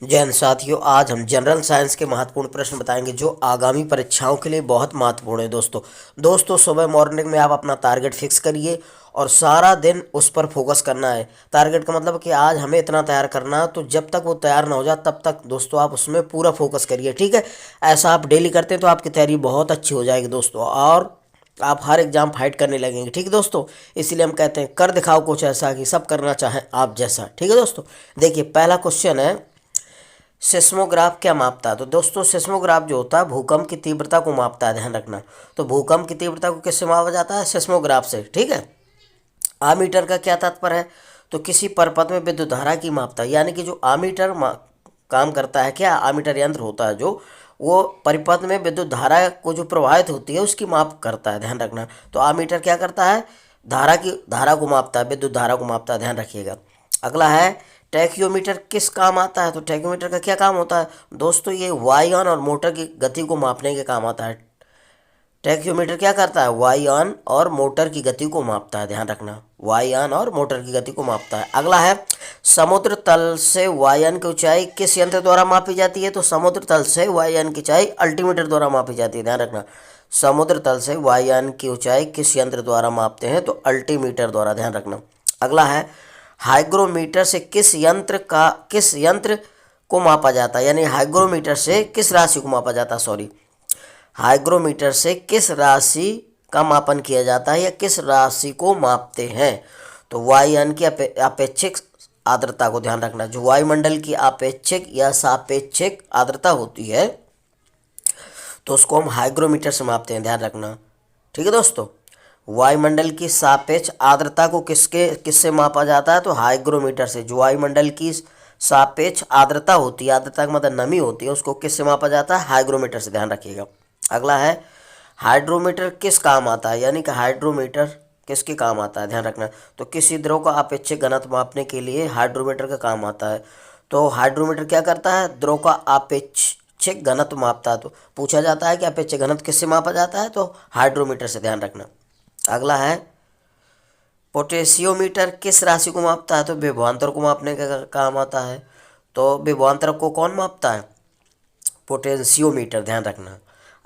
जय हिंद साथियों। आज हम जनरल साइंस के महत्वपूर्ण प्रश्न बताएंगे जो आगामी परीक्षाओं के लिए बहुत महत्वपूर्ण है। दोस्तों सुबह मॉर्निंग में आप अपना टारगेट फिक्स करिए और सारा दिन उस पर फोकस करना है। टारगेट का मतलब कि आज हमें इतना तैयार करना है, तो जब तक वो तैयार ना हो जाए तब तक दोस्तों आप उसमें पूरा फोकस करिए, ठीक है। ऐसा आप डेली करते हैं तो आपकी तैयारी बहुत अच्छी हो जाएगी दोस्तों, और आप हर एग्जाम फाइट करने लगेंगे, ठीक है दोस्तों। इसीलिए हम कहते हैं कर दिखाओ कुछ ऐसा कि सब करना चाहें आप जैसा, ठीक है दोस्तों। देखिए पहला क्वेश्चन है, सेस्मोग्राफ क्या मापता है। तो दोस्तों सेस्मोग्राफ जो होता है भूकंप की तीव्रता को मापता है, ध्यान रखना। तो भूकंप की तीव्रता को किससे मापा जाता है? सेस्मोग्राफ से, ठीक है। आमीटर का क्या तात्पर्य है? तो किसी परिपथ में विद्युत धारा की मापता है, यानी कि जो आमीटर काम करता है, क्या आमीटर यंत्र होता है जो वो परिपथ में विद्युत धारा को जो प्रवाहित होती है उसकी माप करता है, ध्यान रखना। तो आमीटर क्या करता है? धारा को मापता है, विद्युत धारा को मापता है, ध्यान रखिएगा। अगला है, टैक्योमीटर किस काम आता है। तो टैक्योमीटर का क्या काम होता है दोस्तों? ये वायुयान और मोटर की गति को मापने के काम आता है। टैक्योमीटर क्या करता है? वायुयान और मोटर की गति को मापता है, ध्यान रखना। वायुयान और मोटर की गति को मापता है। अगला है, समुद्र तल से वायुयान की ऊंचाई किस यंत्र द्वारा मापी जाती है। तो समुद्र तल से वायुयान की ऊंचाई अल्टीमीटर द्वारा मापी जाती है, ध्यान रखना। समुद्र तल से वायुयान की ऊंचाई किस यंत्र द्वारा मापते हैं? तो अल्टीमीटर द्वारा, ध्यान रखना। अगला है, हाइग्रोमीटर से किस यंत्र को मापा जाता है, यानी हाइग्रोमीटर से किस राशि को मापा जाता है, सॉरी, हाइग्रोमीटर से किस राशि का मापन किया जाता है या किस राशि को मापते हैं। तो वायुयान की अपेक्षिक आर्द्रता को ध्यान रखना। जो वायुमंडल की अपेक्षिक या सापेक्षिक आर्द्रता होती है तो उसको हम हाइग्रोमीटर से मापते हैं, ध्यान रखना, ठीक है दोस्तों। वायुमंडल की सापेक्ष आर्द्रता को किससे मापा जाता है? तो हाइग्रोमीटर से। जो वायुमंडल की सापेक्ष आर्द्रता होती है, आर्द्रता का मतलब नमी होती है, उसको किससे मापा जाता है? हाइग्रोमीटर से, ध्यान रखिएगा। अगला है, हाइड्रोमीटर किस काम आता है, यानी कि हाइड्रोमीटर किसके काम आता है, ध्यान रखना। तो किसी द्रव का अपेक्षिक घनत्व मापने के लिए हाइड्रोमीटर का काम आता है। तो हाइड्रोमीटर क्या करता है? द्रव का अपेक्षिक घनत्व मापता है। तो पूछा जाता है कि अपेक्षिक घनत्व किससे मापा जाता है? तो हाइड्रोमीटर से, ध्यान रखना। अगला है, पोटेशियोमीटर किस राशि को मापता है? तो विभवांतर को मापने का काम आता है। तो विभवांतर को कौन मापता है? पोटेशियोमीटर, ध्यान रखना।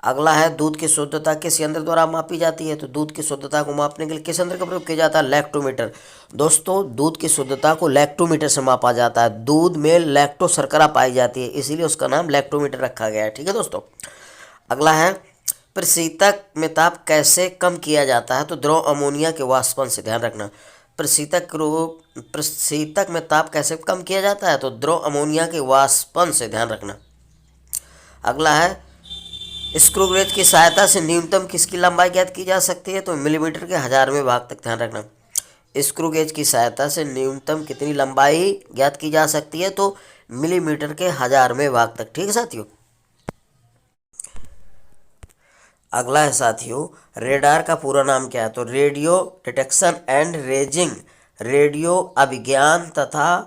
अगला है, दूध की शुद्धता किस यंत्र द्वारा मापी जाती है। तो दूध की शुद्धता को मापने के लिए किस यंत्र का प्रयोग किया जाता है? लैक्टोमीटर। दोस्तों दूध की शुद्धता को लैक्टोमीटर से मापा जाता है। दूध में लैक्टो शर्करा पाई जाती है, इसीलिए उसका नाम लैक्टोमीटर रखा गया है, ठीक है दोस्तों। अगला है, प्रशीतक में ताप कैसे कम किया जाता है। तो द्रव अमोनिया के वाष्पन से, ध्यान रखना। प्रशीतक में ताप कैसे कम किया जाता है? तो द्रव अमोनिया के वाष्पन से, ध्यान रखना। अगला है, स्क्रू गेज की सहायता से न्यूनतम किसकी लंबाई ज्ञात की जा सकती है। तो मिलीमीटर के 1000वें भाग तक, ध्यान रखना। स्क्रू गेज की सहायता से न्यूनतम कितनी लंबाई ज्ञात की जा सकती है? तो मिलीमीटर के 1000वें भाग तक, ठीक है साथियों। अगला है साथियों, रेडार का पूरा नाम क्या है। तो radio detection and ranging, radio अभिज्ञान तथा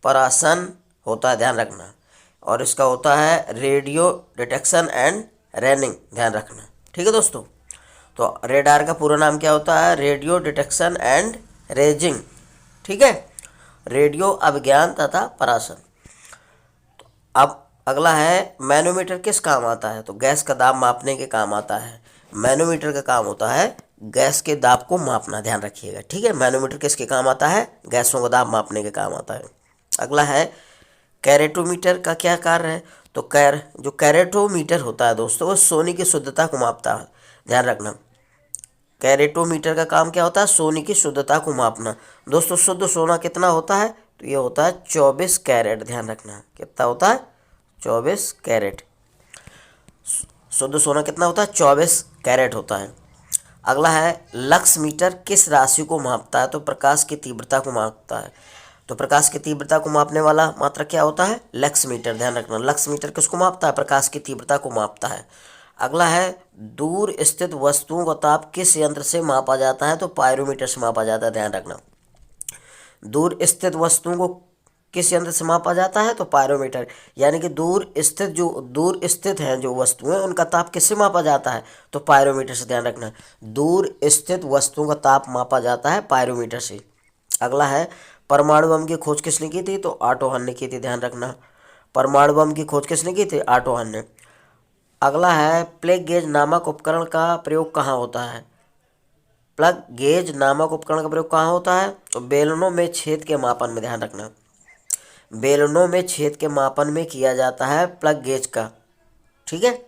परासन होता है, ध्यान रखना। और इसका होता है रेडियो डिटेक्शन एंड रेनिंग, ध्यान रखना, ठीक है दोस्तों। तो रेडार का पूरा नाम क्या होता है? रेडियो डिटेक्शन एंड रेजिंग, ठीक है, रेडियो अभिज्ञान तथा परासन। अब अगला है, मैनोमीटर किस काम आता है। तो गैस का दाब मापने के काम आता है। मैनोमीटर का काम होता है गैस के दाब को मापना, ध्यान रखिएगा, ठीक है। मैनोमीटर किसके काम आता है? गैसों का दाब मापने के काम आता है। अगला है, कैरेटोमीटर का क्या कार्य है। तो जो कैरेटोमीटर होता है दोस्तों वो सोने की शुद्धता को मापता है, ध्यान रखना। कैरेटोमीटर का काम क्या होता है? सोने की शुद्धता को मापना। दोस्तों शुद्ध सोना कितना होता है? तो ये होता है 24 कैरेट, ध्यान रखना। कितना होता है? 24 कैरेट। शुद्ध सोना कितना होता है? 24 कैरेट होता है। अगला है, लक्स मीटर किस राशि को मापता है। तो प्रकाश की तीव्रता को मापता है। तो प्रकाश की तीव्रता को मापने वाला मात्रक क्या होता है? लक्स मीटर, ध्यान रखना। लक्स मीटर किसको मापता है? प्रकाश की तीव्रता को मापता है। अगला है, दूर स्थित वस्तुओं का ताप किस यंत्र से मापा जाता है। तो पायरोमीटर से मापा जाता है, ध्यान रखना। दूर स्थित वस्तुओं को किस यंत्र से मापा जाता है? तो पायरोमीटर, यानी कि दूर स्थित हैं जो वस्तुएं उनका ताप किससे मापा जाता है? तो पायरोमीटर से, ध्यान रखना। दूर स्थित वस्तुओं का ताप मापा जाता है पायरोमीटर से। अगला है, परमाणु बम की खोज किसने की थी। तो ऑटो हन ने की थी, ध्यान रखना। परमाणु बम की खोज किसने की थी? ऑटो हन ने। अगला है प्लग गेज नामक उपकरण का प्रयोग कहाँ होता है? प्लग गेज नामक उपकरण का प्रयोग कहाँ होता है? तो बेलनों में छेद के मापन में, ध्यान रखना, बेलनों में छेद के मापन में किया जाता है प्लग गेज का। ठीक है।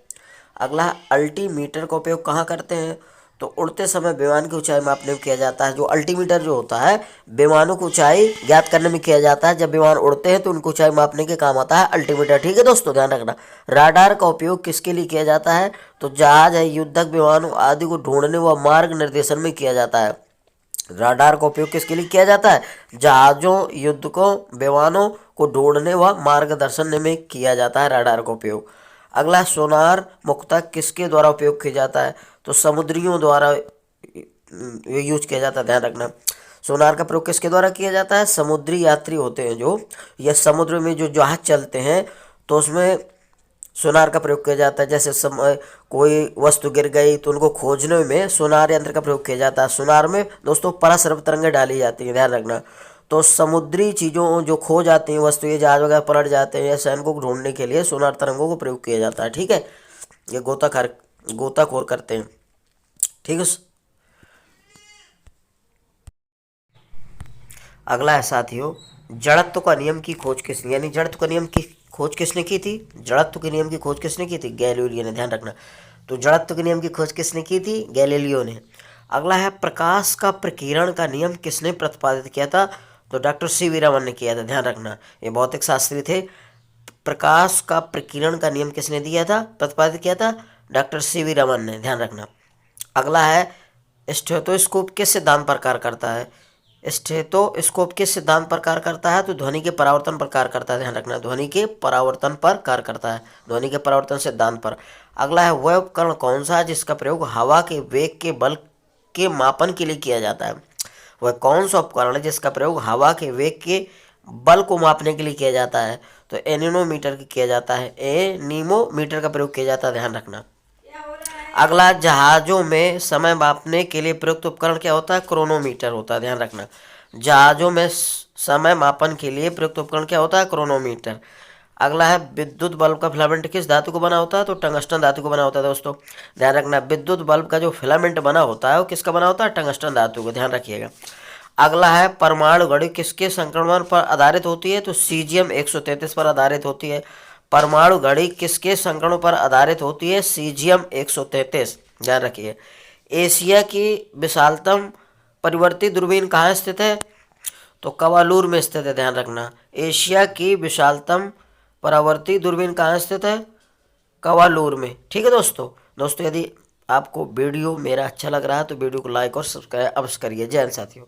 अगला है अल्टीमीटर का उपयोग कहाँ करते हैं? तो उड़ते समय विमान की ऊंचाई मापने में किया जाता है। जो अल्टीमीटर जो होता है विमानों की ऊंचाई ज्ञात करने में किया जाता है। जब विमान उड़ते हैं तो उनकी ऊंचाई मापने के काम आता है अल्टीमीटर। ठीक है दोस्तों, ध्यान रखना। राडार का उपयोग किसके लिए किया जाता है? तो जहाज है, युद्धक विमानों आदि को ढूंढने व मार्ग निर्देशन में किया जाता है। राडार का उपयोग किसके लिए किया जाता है? जहाजों, युद्धकों, विमानों को ढूंढने व मार्गदर्शन में किया जाता है राडार का उपयोग। अगला, सोनार मुख्यतः किसके द्वारा उपयोग किया जाता है? तो समुद्रियों द्वारा यूज किया जाता है। ध्यान रखना, सोनार का प्रयोग किसके द्वारा किया जाता है? समुद्री यात्री होते हैं जो, या समुद्र में जो जहाज चलते हैं तो उसमें सोनार का प्रयोग किया जाता है। जैसे कोई वस्तु गिर गई तो उनको खोजने में सोनार यंत्र का प्रयोग किया जाता है। सोनार में दोस्तों पराश्रव तरंगें डाली जाती हैं, ध्यान रखना। तो समुद्री चीज़ों जो खो जाती हैं, वस्तु, ये जहाज वगैरह पलट जाते हैं, या सैनिकों को ढूंढने के लिए सोनार तरंगों को प्रयोग किया जाता है। ठीक है, ये गोताखोर करते हैं। ठीक है। अगला है साथियों, जड़त्व का नियम की खोज किसने, यानी जड़त्व का नियम की खोज किसने की थी? जड़त्व के नियम की खोज किसने की थी? गैलीलियो ने। ध्यान रखना, तो जड़त्व के नियम की खोज किसने की थी? गैलीलियो ने। अगला है प्रकाश का प्रकीर्णन का नियम किसने प्रतिपादित किया था? तो डॉक्टर सी वी रमन ने किया था। ध्यान रखना, ये भौतिक शास्त्री थे। प्रकाश का प्रकीर्णन का नियम किसने दिया था, प्रतिपादित किया था? डॉक्टर सी वी रमन ने। ध्यान रखना। अगला है स्टेथोस्कोप किस सिद्धांत पर कार्य करता है? स्टेथोस्कोप किस सिद्धांत पर कार्य करता है? तो ध्वनि के परावर्तन पर कार्य करता है। ध्यान रखना, ध्वनि के परावर्तन पर कार्य करता है, ध्वनि के परावर्तन सिद्धांत पर। अगला है वह उपकरण कौन सा है जिसका प्रयोग हवा के वेग के बल के मापन के लिए किया जाता है? वह कौन सा उपकरण है जिसका प्रयोग हवा के वेग के बल को मापने के लिए किया जाता है? तो एनीमोमीटर किया जाता है, एनीमोमीटर का प्रयोग किया जाता है। ध्यान रखना। अगला, जहाजों में समय मापने के लिए प्रयुक्त उपकरण क्या होता है? क्रोनोमीटर होता है। ध्यान रखना, जहाजों में समय मापन के लिए प्रयुक्त उपकरण क्या होता है? क्रोनोमीटर। अगला है विद्युत बल्ब का फिलामेंट किस धातु को बना होता है? तो टंगस्टन धातु को बना होता है दोस्तों। ध्यान रखना, विद्युत बल्ब का जो फिलामेंट बना होता है वो किसका बना होता है? टंगस्टन धातु को। ध्यान रखिएगा। अगला है परमाणु घड़ी किसके संक्रमण पर आधारित होती है? तो सीजियम 133 पर आधारित होती है। परमाणु घड़ी किसके संक्रमण पर आधारित होती है? सीजियम 133। ध्यान रखिए। एशिया की विशालतम परिवर्ती दूरबीन कहाँ स्थित है? तो कवालूर में स्थित है। ध्यान रखना, एशिया की विशालतम परावर्ती दूरबीन कहाँ स्थित है? कवालूर में। ठीक है दोस्तों, यदि आपको वीडियो मेरा अच्छा लग रहा है तो वीडियो को लाइक और सब्सक्राइब अवश्य करिए। जय हिंद साथियों।